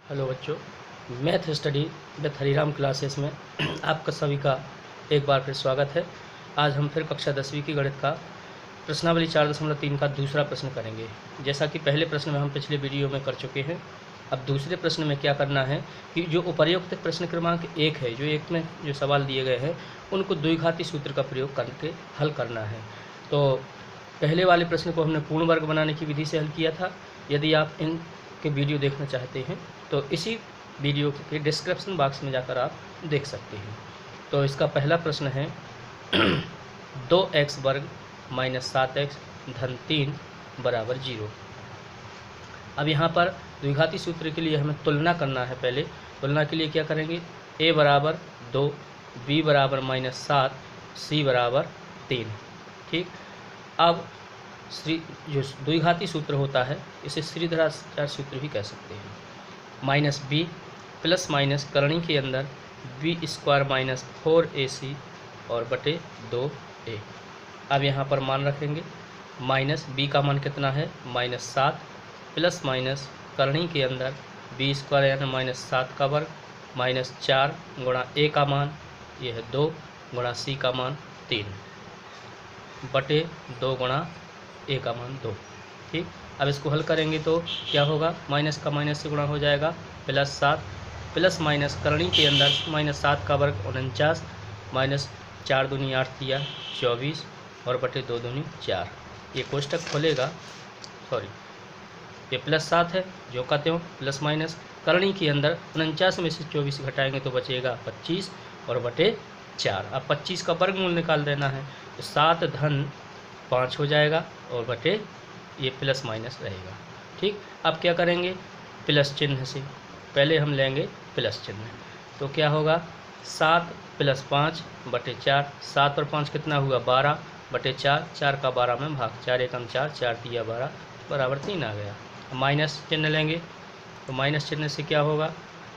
Hello बच्चों, math study with Hariram classes में आपका सभी का एक बार फिर स्वागत है। आज हम फिर कक्षा 10वीं की गणित का प्रश्नावली 4.3 का दूसरा प्रश्न करेंगे। जैसा कि पहले प्रश्न में हम पिछले वीडियो में कर चुके हैं, अब दूसरे प्रश्न में क्या करना है कि जो उपर्युक्त प्रश्न क्रमांक 1 है, जो एक में जो सवाल दिए गए हैं उनको द्विघाती सूत्र का प्रयोग करके हल करना है। तो पहले वाले प्रश्न को हमने पूर्ण वर्ग बनाने की विधि से हल किया था। यदि आप इन के वीडियो देखना चाहते हैं तो इसी वीडियो के डिस्क्रिप्शन बॉक्स में जाकर आप देख सकते हैं। तो इसका पहला प्रश्न है 2x वर्ग माइनस 7x धन 3 बराबर 0। अब यहाँ पर द्विघाती सूत्र के लिए हमें तुलना करना है। पहले तुलना के लिए क्या करेंगे, a बराबर 2, b बराबर माइनस 7, c बराबर 3। ठीक, अब जो द्विघाती सूत्र होता है इसे श्रीधराचार्य सूत्र भी कह सकते हैं। माइनस बी प्लस माइनस करणी के अंदर बी स्क्वायर माइनस 4ac और बटे 2a। अब यहाँ पर मान रखेंगे, माइनस बी का मान कितना है माइनस 7 प्लस माइनस करणी के अंदर बी स्क्वायर यानी माइनस 7 का वर्ग माइनस 4 गुणा a का मान ये है 2 गुणा c का मान 3 बटे 2 गुणा a का मान 2। ठीक, अब इसको हल करेंगे तो क्या होगा, माइनस का माइनस से गुणा हो जाएगा प्लस 7 प्लस माइनस करणी के अंदर माइनस 7 का वर्ग 49 माइनस 4 दूनी 8 दिया 24 और बटे 2 दूनी 4। ये कोष्टक खोलेगा, सॉरी ये प्लस 7 है जो कहते हो प्लस माइनस करणी के अंदर 49 में से 24 घटाएंगे तो बचेगा 25 और बटे 4। अब 25 का वर्गमूल निकाल देना है तो 7 धन 5 हो जाएगा और बटे ये प्लस माइनस रहेगा। ठीक, अब क्या करेंगे, प्लस चिन्ह से पहले हम लेंगे प्लस चिन्ह, तो क्या होगा 7 प्लस 5 बटे 4। 7 और 5 कितना हुआ 12 बटे 4, 4 का 12 में भाग, 4 एकम 4, 4 दिया 12 बराबर 3 आ गया। माइनस चिन्ह लेंगे तो माइनस चिन्ह से क्या होगा,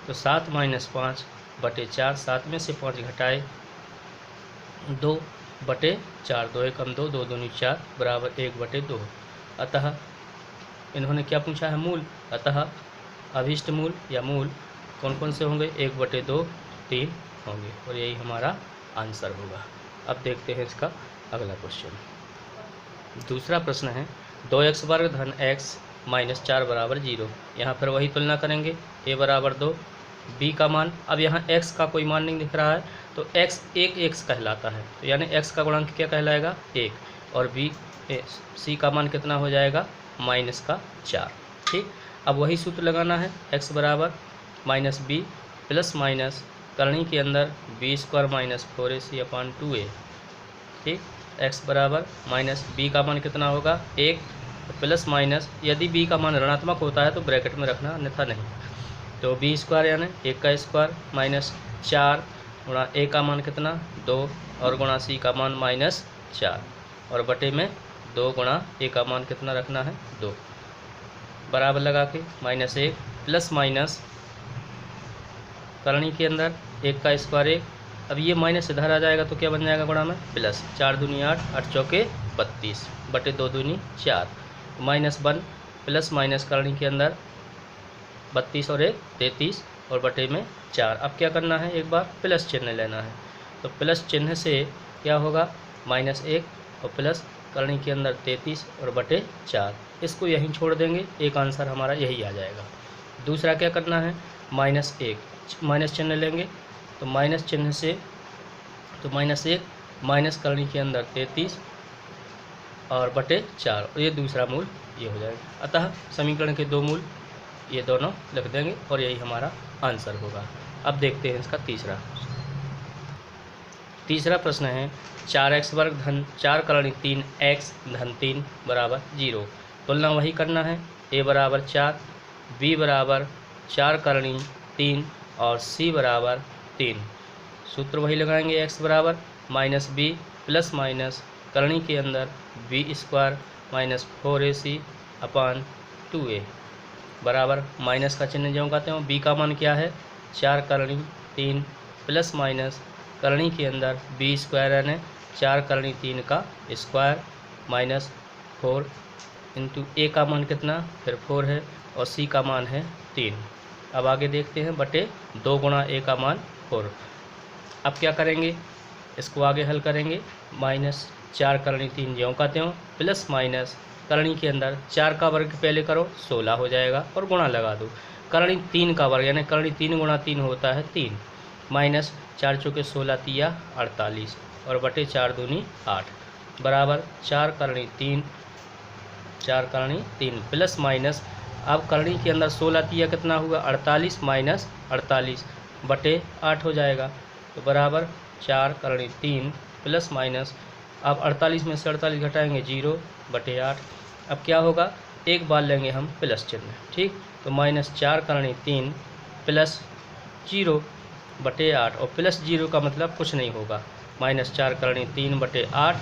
तो 7 माइनस 5 बटे 4, 7 में से 5 घटाए 2 बटे 4, 2 एकम 2, 2 दूनी 4 बराबर 1 बटे 2। अतः इन्होंने क्या पूछा है, मूल। अतः अभीष्ट मूल या मूल कौन कौन से होंगे, 1 बटे 2, 3 होंगे और यही हमारा आंसर होगा। अब देखते हैं इसका अगला क्वेश्चन। दूसरा प्रश्न है 2x वर्ग धन x माइनस 4 बराबर 0। यहाँ पर वही तुलना करेंगे, a बराबर 2, b का मान, अब यहाँ x का कोई मान नहीं दिख रहा है तो x एक x कहलाता है, तो यानी x का गुणांक क्या कहलाएगा 1 और c का मान कितना हो जाएगा माइनस का 4। ठीक, अब वही सूत्र लगाना है, x बराबर माइनस बी प्लस माइनस करणी के अंदर B square minus 4ac upon 2a। ठीक, x बराबर माइनस बी का मान कितना होगा 1 प्लस माइनस, यदि b का मान ऋणात्मक होता है तो ब्रैकेट में रखना अन्यथा नहीं, तो बी स्क्वायर यानी 1 का स्क्वायर माइनस 4 गुणा a का मान कितना 2 और गुणा c का मान माइनस 4 और बटे में 2 गुणा a का मान कितना रखना है 2 बराबर लगा के माइनस 1 प्लस माइनस करणी के अंदर 1 का स्क्वायर 1। अब ये माइनस इधर आ जाएगा तो क्या बन जाएगा गुणा में प्लस, 4 दूनी 8, 8 चौके 32 बटे 2 दूनी 4 माइनस 1 प्लस माइनस करणी के अंदर 32 और 1 33 और बटे में 4। अब क्या करना है, एक बार प्लस चिन्ह लेना है, तो प्लस चिन्ह से क्या होगा माइनस 1 और प्लस करणी के अंदर 33 और बटे 4, इसको यहीं छोड़ देंगे, एक आंसर हमारा यही आ जाएगा। दूसरा क्या करना है, माइनस 1 माइनस चिन्ह लेंगे तो माइनस चिन्ह से तो माइनस 1 माइनस करणी के अंदर 33 और बटे 4 और ये दूसरा मूल ये हो जाएगा। अतः समीकरण के 2 मूल ये दोनों लिख देंगे और यही हमारा आंसर होगा। अब देखते हैं इसका तीसरा प्रश्न है 4x वर्ग धन 4 करणी 3x धन 3 बराबर 0। तुलना वही करना है, a बराबर 4, b बराबर 4 करणी 3 और c बराबर 3। सूत्र वही लगाएंगे, x बराबर माइनस b प्लस माइनस करणी के अंदर b square minus 4ac upon 2a बराबर माइनस का चिन्ह जो कहते हो, b का मान क्या है 4 करणी 3 प्लस माइनस करणी के अंदर b स्क्वायर यानी 4 करणी 3 का स्क्वायर माइनस 4 इंटू a का मान कितना फिर 4 है और c का मान है 3 अब आगे देखते हैं, बटे 2 गुणा a का मान 4। अब क्या करेंगे, इसको आगे हल करेंगे, -4 करनी 3 ज्यों का त्यों, प्लस माइनस करनी के अंदर 4 का वर्ग पहले करो 16 हो जाएगा और गुणा लगा दो, करनी 3 का वर्ग यानी करनी 3 गुणा 3 होता है 3, माइनस 4 चौके 16 तिया 48 और बटे 4 दूनी 8 बराबर 4 करनी 3 प्लस माइनस, अब करनी के अंदर 16 तिया कितना हुआ 48 माइनस 48 बटे 8 हो जाएगा, तो बराबर 4 करनी 3 प्लस माइनस, अब 48 में से 48 घटाएंगे 0 बटे 8। अब क्या होगा, एक बार लेंगे हम प्लस चिन्ह, ठीक, तो -4 करनी 3 प्लस 0 बटे 8 और प्लस 0 का मतलब कुछ नहीं होगा, -4 करनी 3 बटे 8,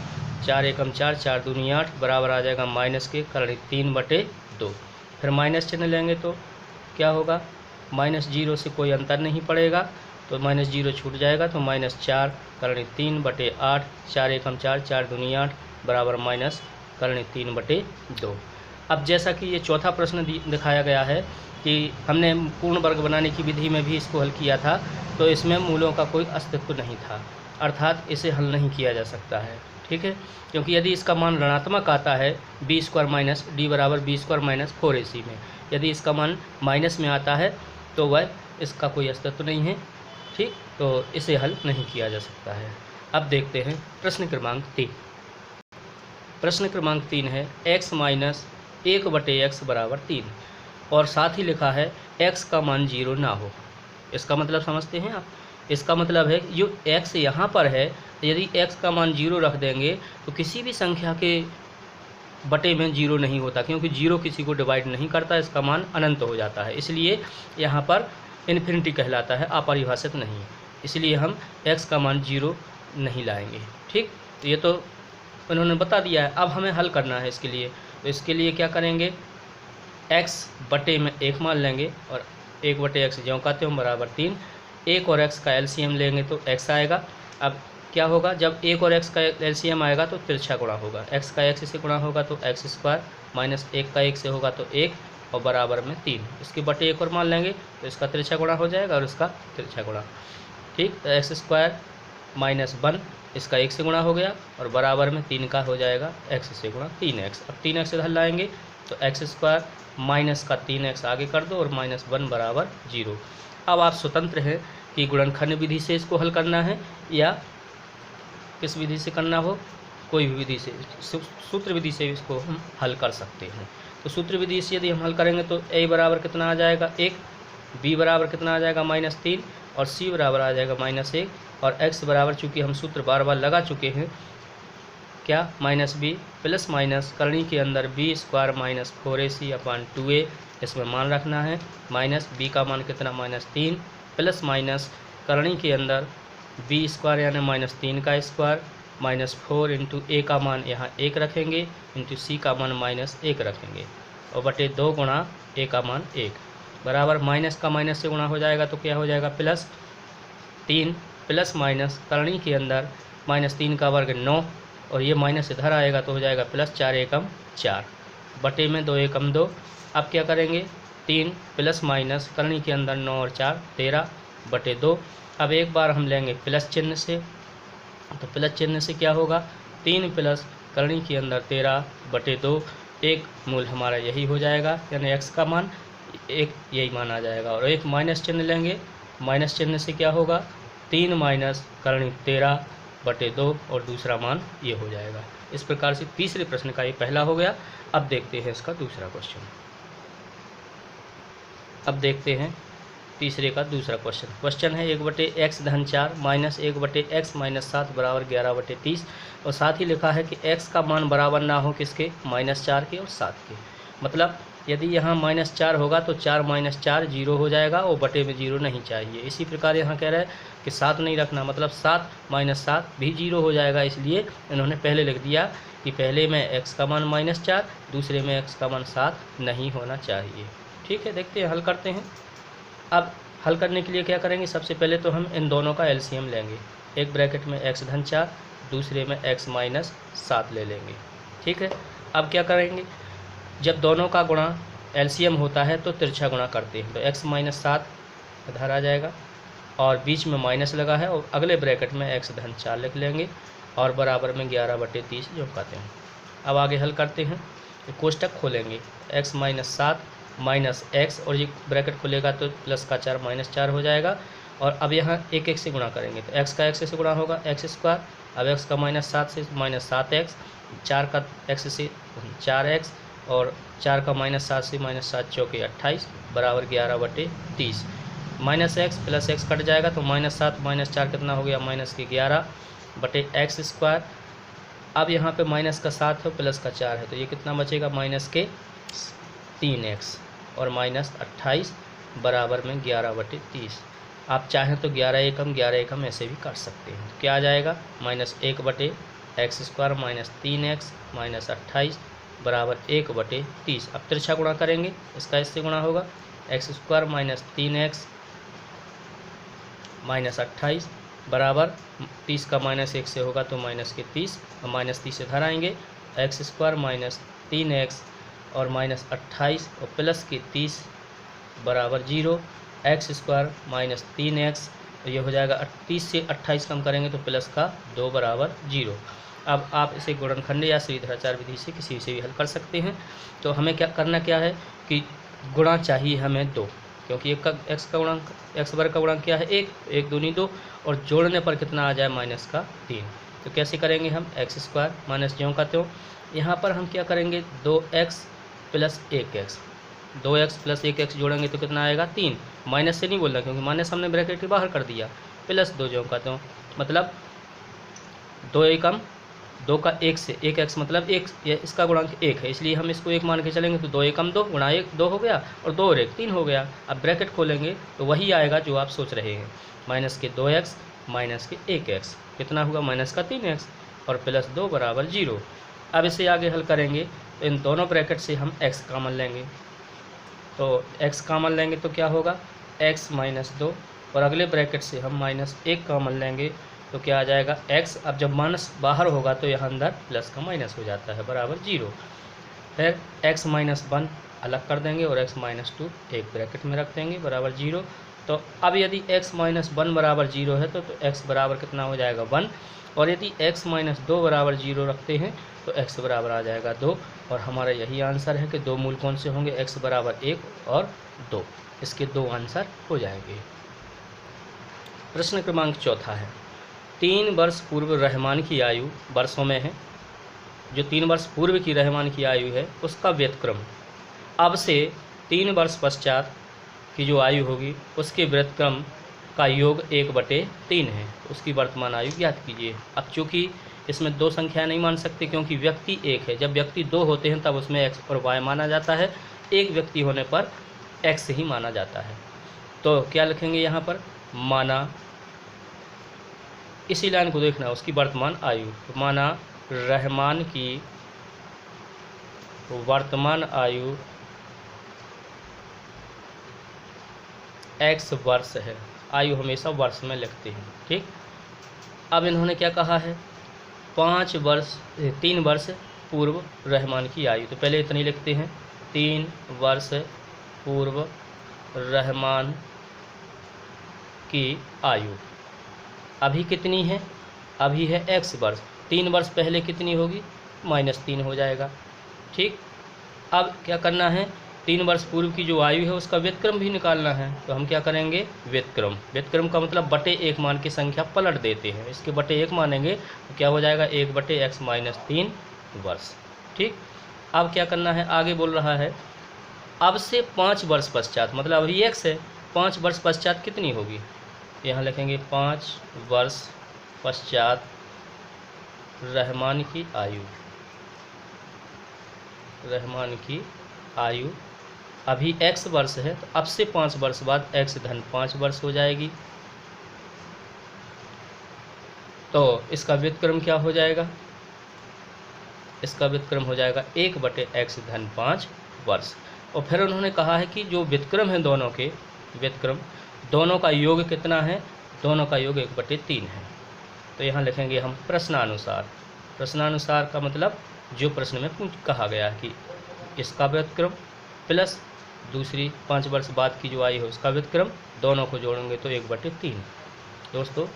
4 एकम 4, 4 दूनी 8 बराबर आ जाएगा माइनस के करनी 3 बटे 2। फिर माइनस चिन्ह लेंगे तो क्या होगा, -0 से कोई अंतर नहीं पड़ेगा तो -0 छूट जाएगा, तो -4 करनी 3 बटे 8, 4 एकम 4, 4 दूनी 8 बराबर माइनस करनी 3 बटे 2। अब जैसा कि ये चौथा प्रश्न दिखाया गया है कि हमने पूर्ण वर्ग बनाने की विधि में भी इसको हल किया था, तो इसमें मूलों का कोई अस्तित्व नहीं था, अर्थात इसे हल नहीं किया जा सकता है, ठीक है, क्योंकि यदि इसका मान ऋणात्मक आता है b² माइनस d बराबर b² माइनस 4ac में, यदि इसका मान माइनस में आता है तो वह इसका कोई अस्तित्व नहीं है, ठीक, तो इसे हल नहीं किया जा सकता है। अब देखते हैं प्रश्न क्रमांक 3। प्रश्न क्रमांक 3 है x माइनस 1 बटे x बराबर 3 और साथ ही लिखा है x का मान 0 ना हो। इसका मतलब समझते हैं आप, इसका मतलब है जो x यहाँ पर है, यदि x का मान 0 रख देंगे तो किसी भी संख्या के बटे में 0 नहीं होता, क्योंकि 0 किसी को डिवाइड नहीं करता, इसका मान अनंत हो जाता है, इसलिए यहाँ पर इन्फिनिटी कहलाता है, अपरिभाषित नहीं, इसलिए हम x का मान 0 नहीं लाएंगे, ठीक। तो ये तो उन्होंने बता दिया है, अब हमें हल करना है इसके लिए, तो इसके लिए क्या करेंगे, x बटे में 1 मान लेंगे और 1 बटे x ज्यों का त्यों बराबर 3, 1 और x का एलसीएम लेंगे तो x आएगा। अब क्या होगा, जब 1 और x का एलसीएम आएगा तो तिरछा गुणा होगा, x का x से गुणा होगा तो x² माइनस 1 का 1 से होगा तो 1 और बराबर में 3, इसके बटे 1 और मान लेंगे तो इसका तिरछा गुणा हो जाएगा और इसका तिरछा गुणा, ठीक, तो x² माइनस 1 इसका 1 से गुणा हो गया और बराबर में 3 का हो जाएगा x से गुणा 3x। अब 3x इधर लाएंगे तो x² माइनस का 3x आगे कर दो और -1 बराबर 0। अब आप स्वतंत्र हैं कि गुणनखंड विधि से इसको हल करना है या किस विधि से करना हो, कोई भी विधि से, सूत्र विधि से इसको हम हल कर सकते हैं। तो सूत्र विधि से यदि हम हल करेंगे तो a बराबर कितना आ जाएगा 1, b बराबर कितना आ जाएगा -3 और c बराबर आ जाएगा -1 और x बराबर, चूँकि हम सूत्र बार बार लगा चुके हैं, क्या -b प्लस माइनस करनी के अंदर b² minus 4ac upon 2a, इसमें मान रखना है, माइनस b का मान कितना -3 प्लस माइनस करनी के अंदर b² यानी -3 का स्क्वायर माइनस 4 इंटू a का मान यहाँ 1 रखेंगे इंटू c का मान -1 रखेंगे और बटे 2 गुणा a का मान 1 बराबर माइनस का माइनस से गुणा हो जाएगा तो क्या हो जाएगा +3 प्लस माइनस करनी के अंदर -3 का वर्ग 9 और ये माइनस इधर आएगा तो हो जाएगा +4 एकम 4 बटे में 2 एकम 2। अब क्या करेंगे 3 प्लस माइनस करनी के अंदर 9 और 4 13 बटे 2। अब एक बार हम लेंगे प्लस चिन्ह से, तो प्लस चिन्ह से क्या होगा 3 प्लस करनी के अंदर 13 बटे 2, एक मूल हमारा यही हो जाएगा यानी x का मान 1 यही मान आ जाएगा और एक माइनस चिन्ह लेंगे, माइनस चिन्ह से क्या होगा 3 माइनस करनी 13 बटे 2 और दूसरा मान ये हो जाएगा। इस प्रकार से तीसरे प्रश्न का ये पहला हो गया। अब देखते हैं इसका दूसरा क्वेश्चन। अब देखते हैं तीसरे का दूसरा क्वेश्चन। क्वेश्चन है 1/x धन 4 माइनस 1/x माइनस 7 बराबर 11/30 और साथ ही लिखा है कि x का मान बराबर ना हो किसके -4 के और 7 के। मतलब यदि यहाँ -4 होगा तो 4 - 4 0 हो जाएगा और बटे में 0 नहीं चाहिए। इसी प्रकार यहाँ कह रहा है कि 7 नहीं रखना, मतलब 7 - 7 भी 0 हो जाएगा। इसलिए इन्होंने पहले लिख दिया कि पहले में x का मान -4, दूसरे में x का मान 7 नहीं होना चाहिए। ठीक है, देखते हैं, हल करते हैं। अब हल करने के लिए क्या करेंगे, सबसे पहले तो हम इन दोनों का एलसीएम लेंगे। एक ब्रैकेट में x धन 4, दूसरे में x माइनस 7 ले लेंगे। ठीक है, अब क्या करेंगे, जब दोनों का गुणा एलसीएम होता है तो तिरछा गुणा करते हैं, तो x माइनस 7 इधर आ जाएगा और बीच में माइनस लगा है और अगले ब्रैकेट में x धन 4 लिख लेंगे और बराबर में 11/30 जो कहते हैं। अब आगे हल करते हैं, तो कोष्टक खोलेंगे, x माइनस 7 माइनस एक्स और ये ब्रैकेट खुलेगा तो प्लस का 4 माइनस 4 हो जाएगा और अब यहाँ एक एक से गुणा करेंगे तो x का x से गुणा होगा x स्क्वायर, अब x का माइनस 7 से माइनस 7x, 4 का x से 4x और 4 का माइनस 7 से माइनस 7 चौके 28 बराबर 11/30। Minus x plus x cut जाएगा तो माइनस 7 माइनस 4 कितना हो गया माइनस के 11/x स्क्वायर। अब यहाँ पे माइनस का 7 है प्लस का 4 है तो ये कितना बचेगा माइनस के 3x और माइनस 28 बराबर में 11/30। आप चाहें तो 11 एकम ऐसे भी कर सकते हैं। क्या आ जाएगा minus 1/x square minus 3x minus 28 बराबर 1/30। अब तिरछा गुणा करेंगे, इसका इससे गुणा होगा, x square minus 3x minus 28 बराबर 30 का माइनस 1 से होगा तो माइनस के 30 और माइनस 30 इधर आएंगे, x स्क्वायर माइनस 3x और माइनस 28 और प्लस के 30 बराबर 0, एक्स स्क्वायर माइनस 3x तो ये हो जाएगा 30 से 28 कम करेंगे तो प्लस का 2 बराबर 0। अब आप इसे गुणनखंड या श्रीधराचार्य विधि से किसी से भी हल कर सकते हैं। तो हमें क्या करना क्या है कि गुणा चाहिए हमें 2, क्योंकि एक्स वर्ग का गुणांक क्या है 1, 1 दूनी 2 और जोड़ने पर कितना आ जाए माइनस का 3। तो कैसे करेंगे हम, एक्स स्क्वायर माइनस ज्यों का त्यों, यहाँ पर हम क्या करेंगे 2x plus 1x, 2x plus 1x जोड़ेंगे तो कितना आएगा 3, माइनस से नहीं बोलना क्योंकि माइनस हमने ब्रैकेट के बाहर कर दिया, प्लस 2 ज्यों का त्यों मतलब 2 एकम 2 का 1 से 1x मतलब 1, इसका गुणांक 1 है इसलिए हम इसको 1 मान के चलेंगे तो 2 एकम 2 गुणा 1 2 हो गया और 2 और 1 3 हो गया। अब ब्रैकेट खोलेंगे तो वही आएगा जो आप सोच रहे हैं, माइनस के 2x माइनस के 1x कितना हुआ माइनस का 3x और प्लस 2 बराबर 0। अब इसे आगे हल करेंगे तो इन दोनों ब्रैकेट से हम x कॉमन लेंगे, तो x कॉमन लेंगे तो क्या होगा x माइनस 2 और अगले ब्रैकेट से हम माइनस 1 कॉमन लेंगे तो क्या आ जाएगा x। अब जब माइनस बाहर होगा तो यहाँ अंदर प्लस का माइनस हो जाता है बराबर 0। फिर x माइनस 1 अलग कर देंगे और x माइनस 2 एक ब्रैकेट में रख देंगे बराबर 0। तो अब यदि x माइनस 1 बराबर 0 है तो x बराबर कितना हो जाएगा 1 और यदि x माइनस 2 बराबर 0 रखते हैं तो x बराबर आ जाएगा 2 और हमारा यही आंसर है कि दो मूल कौन से होंगे x बराबर 1 और 2, इसके 2 आंसर हो जाएंगे। प्रश्न क्रमांक 4 है, 3 वर्ष पूर्व रहमान की आयु वर्षों में है, जो 3 वर्ष पूर्व की रहमान की आयु है उसका व्युत्क्रम अब से 3 वर्ष पश्चात की जो आयु होगी उसके व्युत्क्रम का योग 1/3 है, उसकी वर्तमान आयु ज्ञात कीजिए। अब चूँकि इसमें 2 संख्या नहीं मान सकते क्योंकि व्यक्ति 1 है, जब व्यक्ति 2 होते हैं तब उसमें x और y माना जाता है, एक व्यक्ति होने पर x ही माना जाता है। तो क्या लिखेंगे यहाँ पर, माना, इसी लाइन को देखना उसकी वर्तमान आयु, तो माना रहमान की वर्तमान आयु x वर्ष है, आयु हमेशा वर्ष में लिखते हैं, ठीक। अब इन्होंने क्या कहा है 3 वर्ष पूर्व रहमान की आयु, तो पहले इतनी लिखते हैं 3 वर्ष पूर्व रहमान की आयु अभी कितनी है, अभी है x वर्ष, 3 वर्ष पहले कितनी होगी -3 हो जाएगा, ठीक। अब क्या करना है 3 वर्ष पूर्व की जो आयु है उसका व्युत्क्रम भी निकालना है, तो हम क्या करेंगे व्युत्क्रम का मतलब बटे 1 मान की संख्या पलट देते हैं, इसके बटे 1 मानेंगे तो क्या हो जाएगा 1/x माइनस 3 वर्ष, ठीक। अब क्या करना है, आगे बोल रहा है अब से 5 वर्ष पश्चात, मतलब अभी x है, 5 वर्ष पश्चात कितनी होगी, यहाँ लिखेंगे 5 वर्ष पश्चात रहमान की आयु अभी x वर्ष है तो अब से 5 वर्ष बाद x धन 5 वर्ष हो जाएगी, तो इसका व्युत्क्रम क्या हो जाएगा, इसका व्युत्क्रम हो जाएगा 1/x धन 5 वर्ष। और फिर उन्होंने कहा है कि जो व्युत्क्रम है दोनों के व्युत्क्रम दोनों का योग कितना है, दोनों का योग 1/3 है। तो यहाँ लिखेंगे हम प्रश्नानुसार का मतलब जो प्रश्न में कहा गया है कि इसका व्युत्क्रम प्लस दूसरी 5 वर्ष बाद की जो आयु है उसका व्युत्क्रम, दोनों को जोड़ेंगे तो 1/3। दोस्तों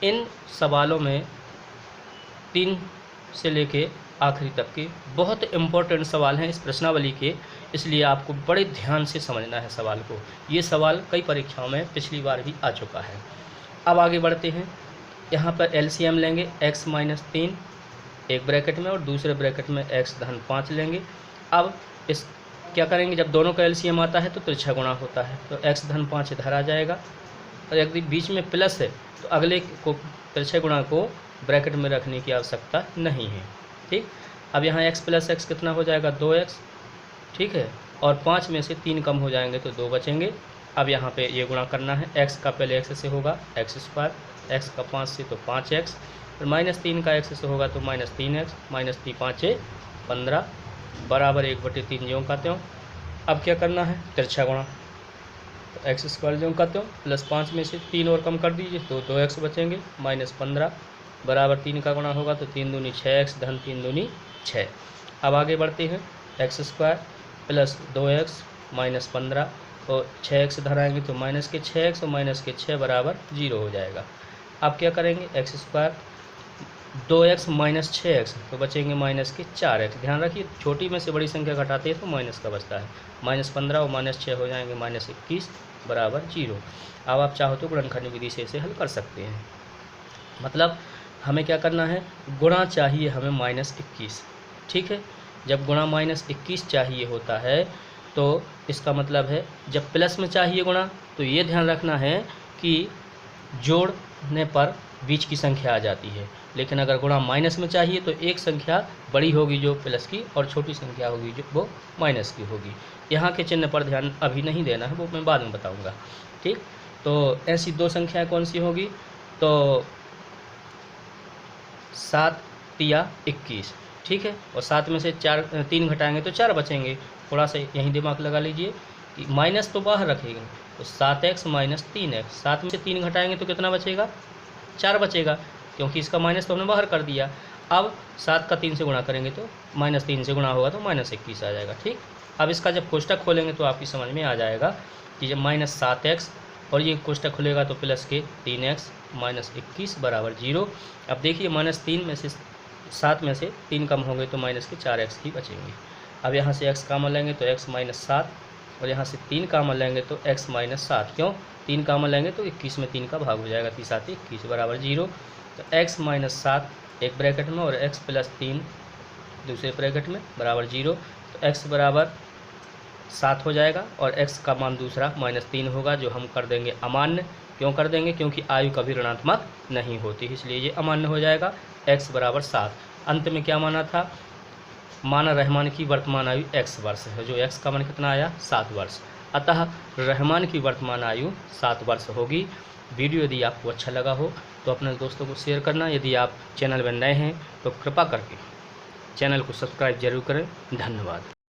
इन सवालों में 3 से लेके आखिरी तक के बहुत इम्पोर्टेंट सवाल हैं इस प्रश्नावली के, इसलिए आपको बड़े ध्यान से समझना है सवाल को। ये सवाल कई परीक्षाओं में पिछली बार भी आ चुका है। अब आगे बढ़ते हैं। यहाँ पर एलसीएम लेंगे x - 3 एक ब्रैकेट में और दूसरे ब्रैकेट में x धन 5 लेंगे। अब इस क्या करेंगे, जब दोनों का एलसीएम आता है तो तिरछा गुणा होता है, तो x धन 5 इधर आ जाएगा और यदि बीच में प्लस है तो अगले को तिरछे गुणा को ब्रैकेट में रखने की आवश्यकता नहीं है। ठीक, अब यहाँ x + x कितना हो जाएगा, 2x। ठीक है, और 5 में से 3 कम हो जाएंगे तो 2 बचेंगे। अब यहाँ पे ये गुणा करना है, x का पहले x से होगा x², x का 5 से तो 5x, फिर -3 का x से होगा तो -3x, -3 5 15 बराबर 1/3 ज्यों का त्यों। अब क्या करना है, तिरछा गुणा, तो x² ज्यों का त्यों, प्लस 5 में से 3 और कम कर दीजिए तो 2x बचेंगे, -15 बराबर 3 का गुणा होगा तो 3 दूनी 6x धन 3 दूनी 6। अब आगे बढ़ते हैं, x² प्लस 2x -15 और 6x इधर आएंगे तो -6x और -6 बराबर 0 हो जाएगा। अब क्या करेंगे, x² 2x - 6x तो बचेंगे -4x। ध्यान रखिए छोटी में से बड़ी संख्या घटाते हैं तो माइनस का बचता है, -15 और -6 हो जाएंगे -21 बराबर 0। अब आप चाहो तो गुणनखंड विधि से इसे हल कर सकते हैं। मतलब हमें क्या करना है, गुणा चाहिए हमें -21। ठीक है, जब गुणा -21 चाहिए होता है तो इसका मतलब है जब प्लस में चाहिए गुणा तो ये ध्यान रखना है कि जोड़ने पर बीच की संख्या आ जाती है, लेकिन अगर गुणा माइनस में चाहिए तो एक संख्या बड़ी होगी जो प्लस की और छोटी संख्या होगी जो वो माइनस की होगी। यहाँ के चिन्ह पर ध्यान अभी नहीं देना है, वो मैं बाद में बताऊँगा। ठीक, तो ऐसी 2 संख्याएँ कौन सी होगी, तो 7 तिया 21। ठीक है, और 7 में से 3 घटाएंगे तो 4 बचेंगे। थोड़ा सा यहीं दिमाग लगा लीजिए कि माइनस तो बाहर रखेंगे, तो 7x - 3x, 7 में से 3 घटाएंगे तो कितना बचेगा, 4 बचेगा, क्योंकि इसका माइनस तो हमने बाहर कर दिया। अब 7 का 3 से गुणा करेंगे तो -3 से गुणा होगा तो -21 आ जाएगा। ठीक, अब इसका जब कोष्टक खोलेंगे तो आपकी समझ में आ जाएगा कि जब -7x और ये कोष्टक खुलेगा तो प्लस के 3x -21 बराबर 0। अब देखिए -3 में से 7 में से 3 कम होंगे तो -4x ही बचेंगे। अब यहाँ से x कामन लेंगे तो x - 7 और यहाँ से 3 कामन लेंगे तो x - 7। क्यों, 3 कामन लेंगे तो 21 में 3 का भाग हो जाएगा, 3 7 21 बराबर 0। तो x - 7 एक ब्रैकेट में और x + 3 दूसरे ब्रैकेट में बराबर 0। तो x बराबर 7 हो जाएगा और x का मान दूसरा -3 होगा, जो हम कर देंगे अमान्य। क्यों कर देंगे, क्योंकि आयु कभी ऋणात्मक नहीं होती, इसलिए ये अमान्य हो जाएगा। x बराबर 7। अंत में क्या माना था, माना रहमान की वर्तमान आयु x वर्ष है, जो x का मान कितना आया, 7 वर्ष। अतः रहमान की वर्तमान आयु 7 वर्ष होगी। वीडियो यदि आपको अच्छा लगा हो तो अपने दोस्तों को शेयर करना। यदि आप चैनल में नए हैं तो कृपा करके चैनल को सब्सक्राइब जरूर करें। धन्यवाद।